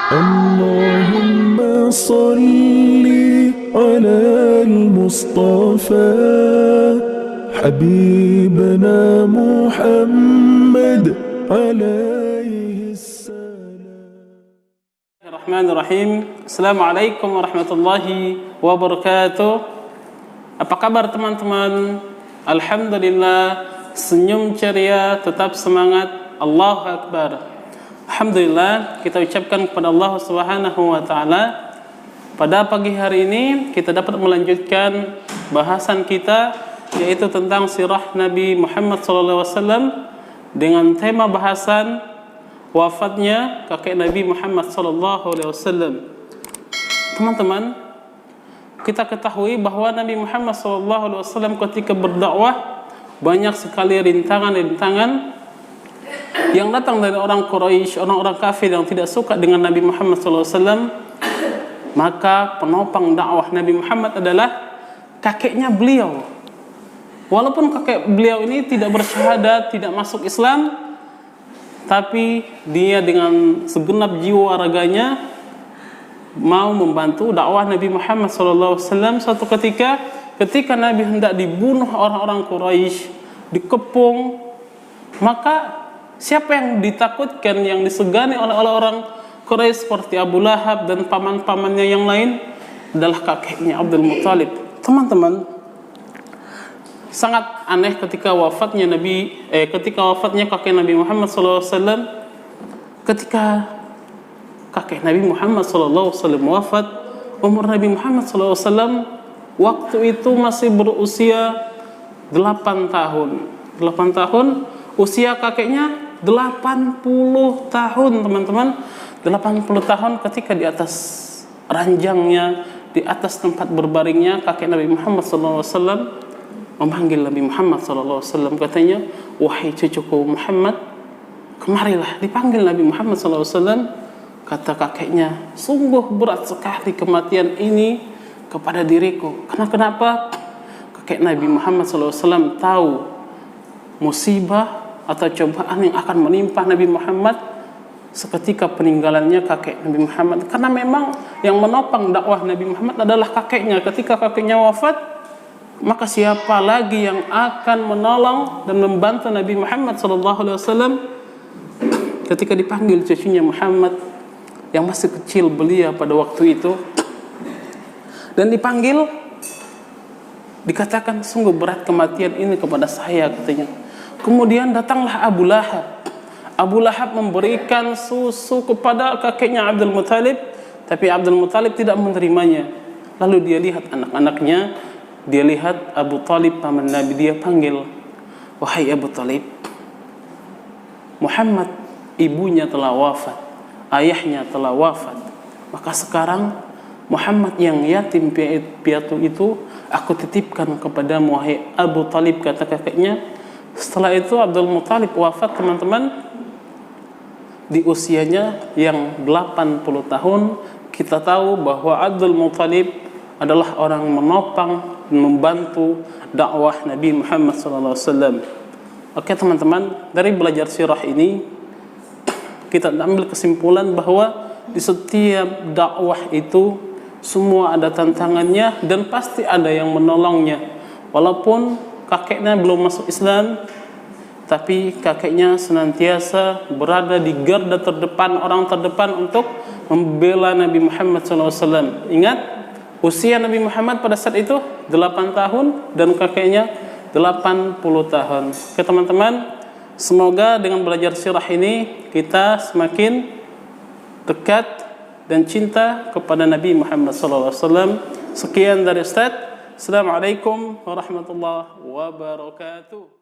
اللهم صل على المصطفى حبيبنا محمد عليه السلام. Bismillahirrahmanirrahim. Assalamualaikum warahmatullahi wabarakatuh. Apa kabar teman-teman? Alhamdulillah, senyum ceria, tetap semangat. Allahu Akbar. Alhamdulillah, kita ucapkan kepada Allah Subhanahu wa taala, pada pagi hari ini kita dapat melanjutkan bahasan kita, yaitu tentang sirah Nabi Muhammad SAW dengan tema bahasan wafatnya kakek Nabi Muhammad SAW. Teman-teman, kita ketahui bahwa Nabi Muhammad SAW ketika berdakwah banyak sekali rintangan-rintangan yang datang dari orang Quraisy, orang-orang kafir yang tidak suka dengan Nabi Muhammad SAW. Maka penopang dakwah Nabi Muhammad adalah kakeknya beliau. Walaupun kakek beliau ini tidak bersyahadat, tidak masuk Islam, tapi dia dengan segenap jiwa raganya mau membantu dakwah Nabi Muhammad SAW. Suatu ketika Nabi hendak dibunuh orang-orang Quraisy, dikepung, maka siapa yang ditakutkan, yang disegani oleh orang Quraisy seperti Abu Lahab dan paman-pamannya yang lain adalah kakeknya Abdul Muthalib. Teman-teman, sangat aneh ketika wafatnya kakek Nabi Muhammad SAW. Ketika kakek Nabi Muhammad SAW wafat, umur Nabi Muhammad SAW waktu itu masih berusia 8 tahun. 8 tahun, usia kakeknya 80 tahun, teman-teman. 80 tahun ketika di atas ranjangnya, di atas tempat berbaringnya, kakek Nabi Muhammad SAW memanggil Nabi Muhammad SAW. Katanya, wahai cucuku Muhammad, kemarilah. Dipanggil Nabi Muhammad SAW. Kata kakeknya, sungguh berat sekali kematian ini kepada diriku. Karena kenapa? Kakek Nabi Muhammad SAW tahu musibah atau cobaan yang akan menimpa Nabi Muhammad seketika peninggalannya kakek Nabi Muhammad. Karena memang yang menopang dakwah Nabi Muhammad adalah kakeknya. Ketika kakeknya wafat, maka siapa lagi yang akan menolong dan membantu Nabi Muhammad SAW? Ketika dipanggil cucunya Muhammad yang masih kecil belia pada waktu itu, dan dipanggil, dikatakan sungguh berat kematian ini kepada saya, katanya. Kemudian datanglah Abu Lahab. Abu Lahab memberikan susu kepada kakeknya Abdul Muthalib, tapi Abdul Muthalib tidak menerimanya. Lalu dia lihat anak-anaknya, dia lihat Abu Talib paman Nabi, dia panggil, wahai Abu Talib, Muhammad ibunya telah wafat, ayahnya telah wafat, maka sekarang Muhammad yang yatim piatu itu aku titipkan kepadamu, wahai Abu Talib, kata kakeknya. Setelah itu Abdul Muthalib wafat, teman-teman, di usianya yang 80 tahun. Kita tahu bahwa Abdul Muthalib adalah orang menopang dan membantu dakwah Nabi Muhammad SAW. Oke teman-teman, dari belajar sirah ini kita ambil kesimpulan bahwa di setiap dakwah itu semua ada tantangannya dan pasti ada yang menolongnya. Walaupun kakeknya belum masuk Islam, tapi kakeknya senantiasa berada di garda terdepan, orang terdepan untuk membela Nabi Muhammad SAW. Ingat, usia Nabi Muhammad pada saat itu 8 tahun dan kakeknya 80 tahun. Oke teman-teman, semoga dengan belajar sirah ini kita semakin dekat dan cinta kepada Nabi Muhammad SAW. Sekian dari Ustaz. Assalamualaikum warahmatullahi wabarakatuh.